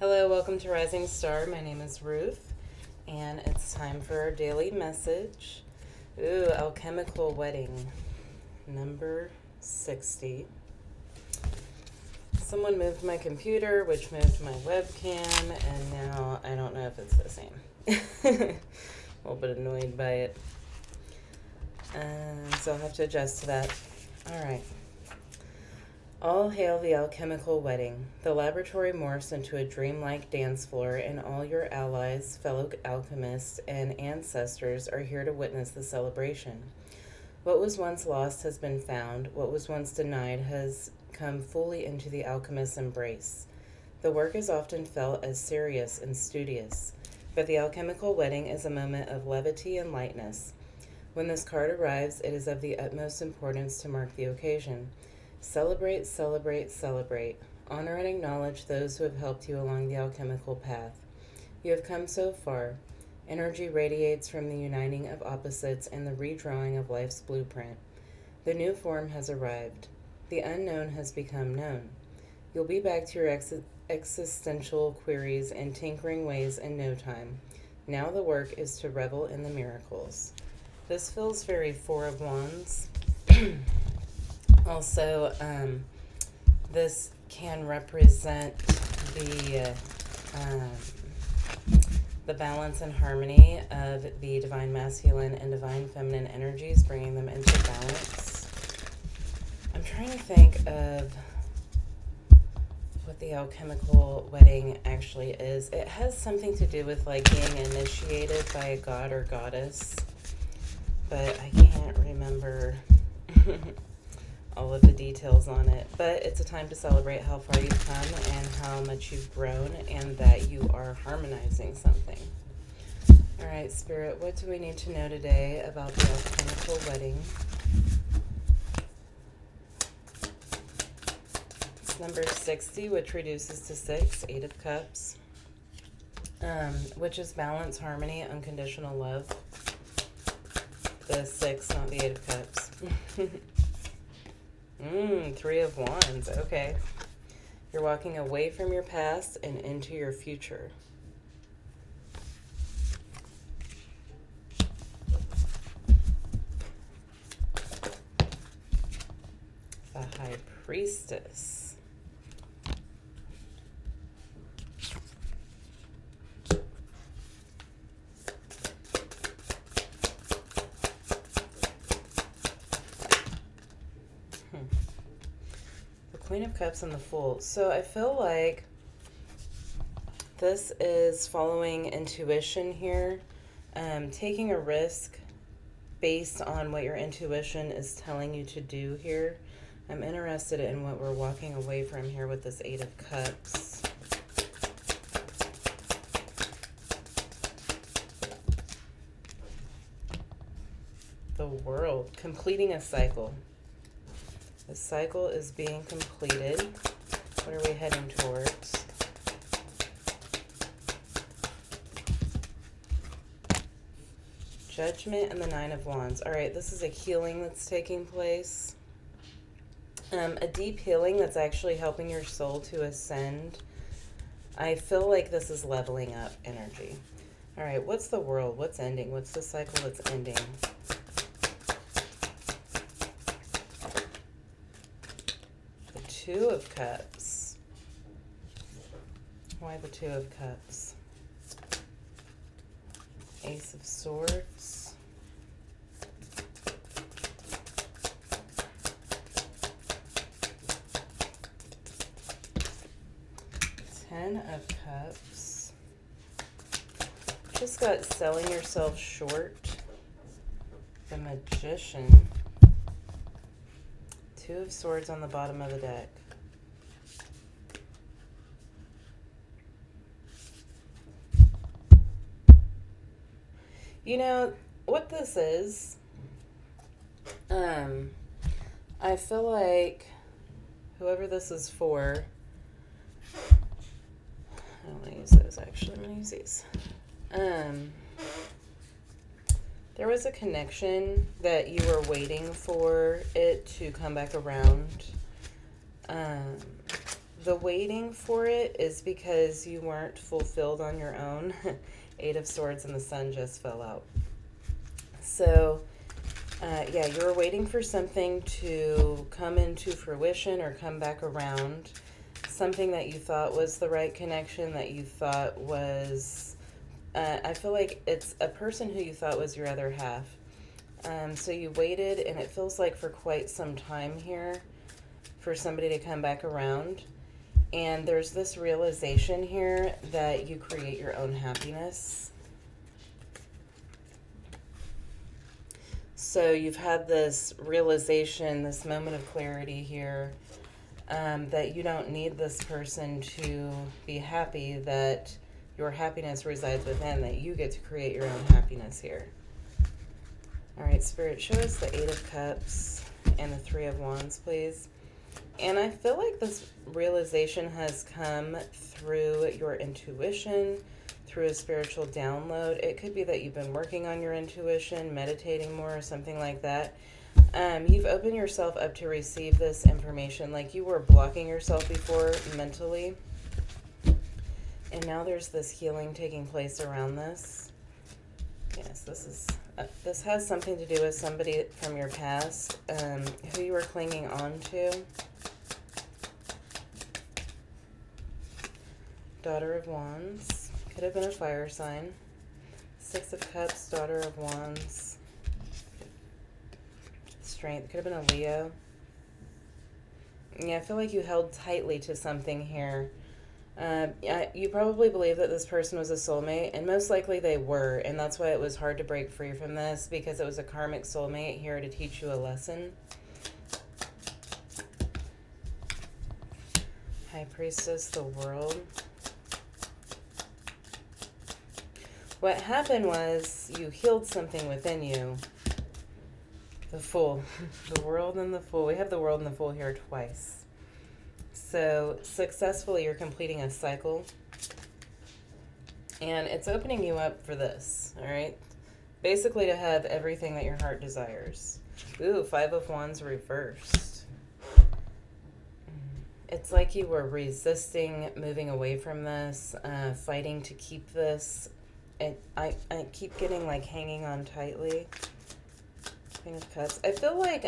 Hello, welcome to Rising Star. My name is Ruth, and it's time for our daily message. Ooh, Alchemical Wedding, number 60. Someone moved my computer, which moved my webcam, and now I don't know if it's the same. A little bit annoyed by it. So I'll have to adjust to that. All right. All hail the alchemical wedding. The laboratory morphs into a dreamlike dance floor, and all your allies, fellow alchemists, and ancestors are here to witness the celebration. What was once lost has been found. What was once denied has come fully into the alchemist's embrace. The work is often felt as serious and studious, but the alchemical wedding is a moment of levity and lightness. When this card arrives, it is of the utmost importance to mark the occasion. Celebrate, celebrate, celebrate. Honor and acknowledge those who have helped you along the alchemical path. You have come so far. Energy radiates from the uniting of opposites and the redrawing of life's blueprint. The new form has arrived. The unknown has become known. You'll be back to your existential queries and tinkering ways in no time. Now the work is to revel in the miracles. This feels very Four of Wands. Also, this can represent the balance and harmony of the divine masculine and divine feminine energies, bringing them into balance. I'm trying to think of what the alchemical wedding actually is. It has something to do with like being initiated by a god or goddess, but I can't remember all of the details on it. But it's a time to celebrate how far you've come and how much you've grown, and that you are harmonizing something. All right, Spirit, what do we need to know today about the alchemical wedding? It's number 60, which reduces to 6, 8 of Cups, which is balance, harmony, unconditional love. The 6, not the 8 of Cups. 3 of Wands. Okay. You're walking away from your past and into your future. The High Priestess. Queen of Cups and the Fool. So I feel like this is following intuition here, taking a risk based on what your intuition is telling you to do here. I'm interested in what we're walking away from here with this 8 of Cups. The World, completing a cycle. The cycle is being completed. What are we heading towards? Judgment and the 9 of Wands. All right, this is a healing that's taking place. A deep healing that's actually helping your soul to ascend. I feel like this is leveling up energy. All right, what's the World? What's ending? What's the cycle that's ending? Two of Cups. Why the 2 of Cups? Ace of Swords. Ten of Cups. Just got selling yourself short. The Magician. 2 of Swords on the bottom of the deck. You know, what this is, I feel like whoever this is for, I don't want to use those actually, I'm going to use these. There was a connection that you were waiting for it to come back around. The waiting for it is because you weren't fulfilled on your own. Eight of Swords and the Sun just fell out. So, yeah, you were waiting for something to come into fruition or come back around. Something that you thought was the right connection, that you thought was... I feel like it's a person who you thought was your other half. So you waited, and it feels like for quite some time here for somebody to come back around. And there's this realization here that you create your own happiness. So you've had this realization, this moment of clarity here, that you don't need this person to be happy, that your happiness resides within, that you get to create your own happiness here. All right, Spirit, show us the Eight of Cups and the Three of Wands, please. And I feel like this realization has come through your intuition, through a spiritual download. It could be that you've been working on your intuition, meditating more, or something like that. You've opened yourself up to receive this information, like you were blocking yourself before mentally. And now there's this healing taking place around this. Yes, this has something to do with somebody from your past, who you were clinging on to. Daughter of Wands. Could have been a fire sign. Six of Cups, Daughter of Wands. Strength. Could have been a Leo. Yeah, I feel like you held tightly to something here. You probably believe that this person was a soulmate, and most likely they were, and that's why it was hard to break free from this, because it was a karmic soulmate here to teach you a lesson. High Priestess, the World. What happened was you healed something within you. The Fool. The World and the Fool. We have the World and the Fool here twice. So successfully you're completing a cycle. And it's opening you up for this, all right? Basically to have everything that your heart desires. Ooh, Five of Wands reversed. It's like you were resisting moving away from this, fighting to keep this. I keep getting like hanging on tightly. Queen of Cups. I feel like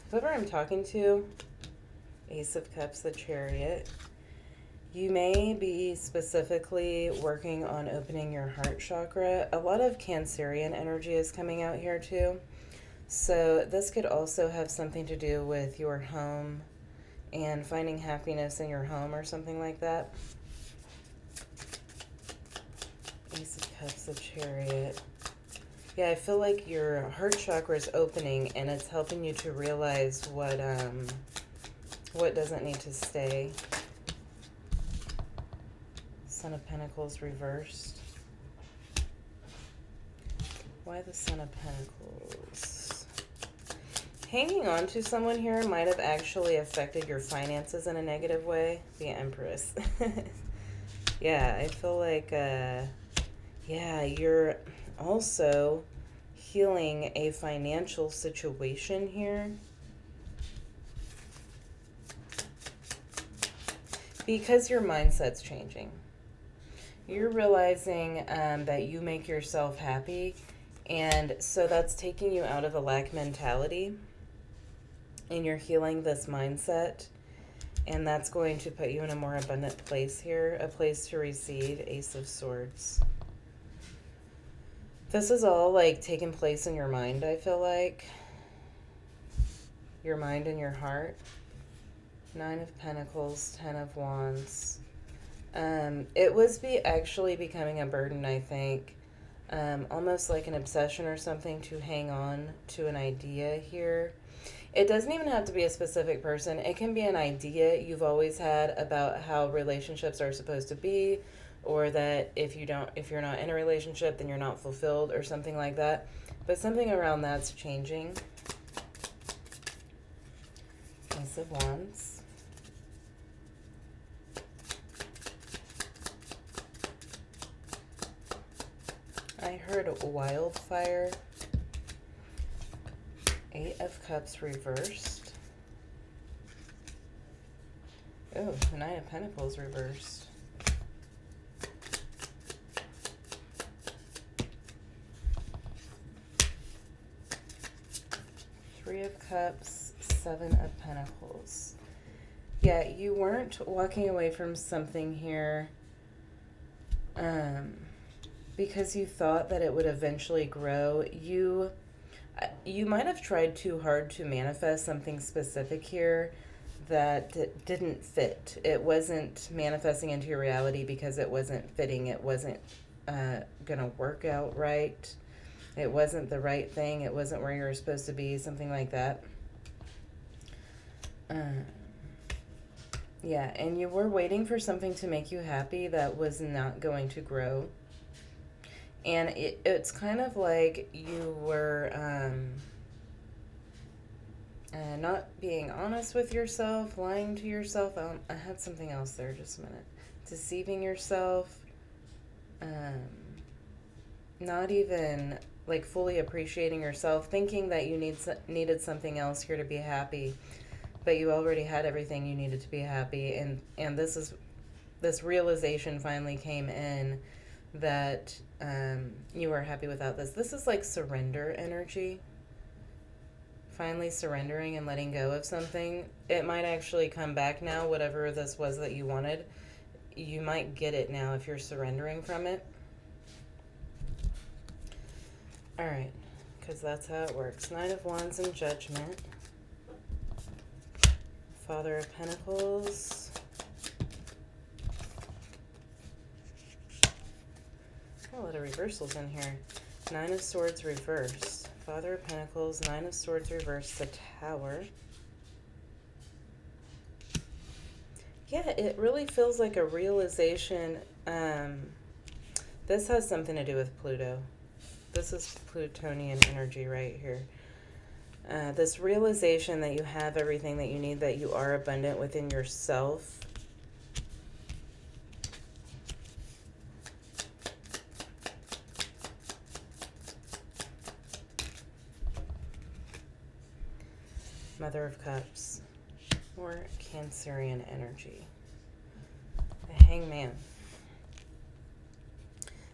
whoever I'm talking to, Ace of Cups, the Chariot, you may be specifically working on opening your heart chakra. A lot of Cancerian energy is coming out here too. So this could also have something to do with your home and finding happiness in your home or something like that. Ace of Cups, the Chariot. Yeah, I feel like your heart chakra is opening, and it's helping you to realize what doesn't need to stay. Son of Pentacles reversed. Why the Son of Pentacles? Hanging on to someone here might have actually affected your finances in a negative way. The Empress. Yeah, I feel like, yeah, you're also healing a financial situation here. Because your mindset's changing. You're realizing that you make yourself happy, and so that's taking you out of a lack mentality, and you're healing this mindset, and that's going to put you in a more abundant place here, a place to receive. Ace of Swords. This is all like taking place in your mind, I feel like. Your mind and your heart. Nine of Pentacles, Ten of Wands. It was actually becoming a burden, I think. Almost like an obsession or something to hang on to an idea here. It doesn't even have to be a specific person. It can be an idea you've always had about how relationships are supposed to be, or that if you're not in a relationship, then you're not fulfilled or something like that. But something around that's changing. Ace of Wands. I heard wildfire. Eight of Cups reversed. Oh, Oh, the Nine of Pentacles reversed. Three of Cups, Seven of Pentacles. Yeah, you weren't walking away from something here because you thought that it would eventually grow. You might have tried too hard to manifest something specific here that didn't fit. It wasn't manifesting into your reality because it wasn't fitting. It wasn't going to work out right. It wasn't the right thing. It wasn't where you were supposed to be, something like that. Yeah, and you were waiting for something to make you happy that was not going to grow. And it's kind of like you were not being honest with yourself, lying to yourself. I had something else there, just a minute. Deceiving yourself. Not even like fully appreciating yourself, thinking that you needed something else here to be happy, but you already had everything you needed to be happy. And this realization finally came in that you are happy without this. This is like surrender energy. Finally surrendering and letting go of something. It might actually come back now, whatever this was that you wanted. You might get it now if you're surrendering from it. All right, because that's how it works. Knight of Wands and Judgment. Father of Pentacles. Got a lot of reversals in here. Nine of Swords reversed. Father of Pentacles, Nine of Swords reversed, the Tower. Yeah, it really feels like a realization. This has something to do with Pluto. This is Plutonian energy right here. This realization that you have everything that you need, that you are abundant within yourself. Mother of Cups. More Cancerian energy. The Hangman.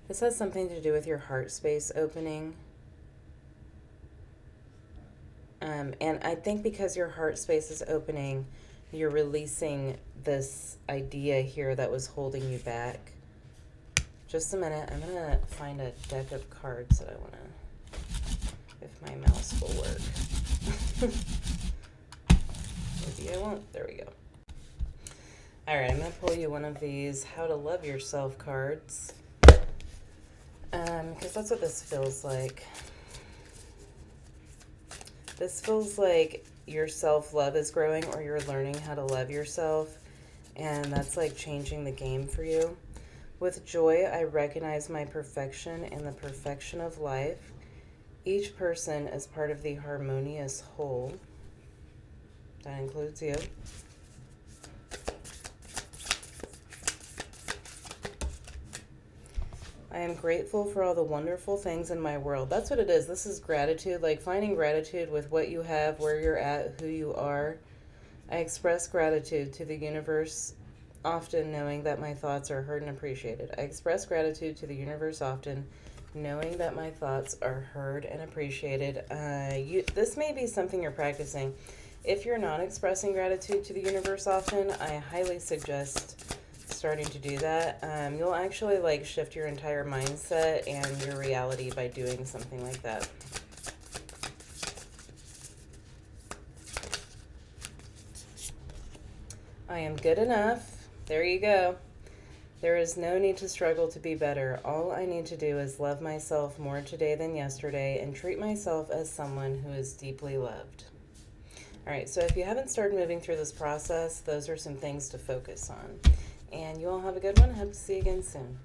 This has something to do with your heart space opening. And I think because your heart space is opening, you're releasing this idea here that was holding you back. Just a minute. I'm going to find a deck of cards that I want to, if my mouse will work. Maybe I won't. There we go. All right, I'm going to pull you one of these How to Love Yourself cards. Because that's what this feels like. This feels like your self-love is growing, or you're learning how to love yourself, and that's like changing the game for you. With joy, I recognize my perfection and the perfection of life. Each person is part of the harmonious whole. That includes you. I am grateful for all the wonderful things in my world. That's what it is. This is gratitude, like finding gratitude with what you have, where you're at, who you are. I express gratitude to the universe, often knowing that my thoughts are heard and appreciated. I express gratitude to the universe often, knowing that my thoughts are heard and appreciated. This may be something you're practicing. If you're not expressing gratitude to the universe often, I highly suggest starting to do that. You'll actually like shift your entire mindset and your reality by doing something like that. I am good enough. There you go. There is no need to struggle to be better. All I need to do is love myself more today than yesterday and treat myself as someone who is deeply loved. All right, so if you haven't started moving through this process, those are some things to focus on. And you all have a good one. I hope to see you again soon.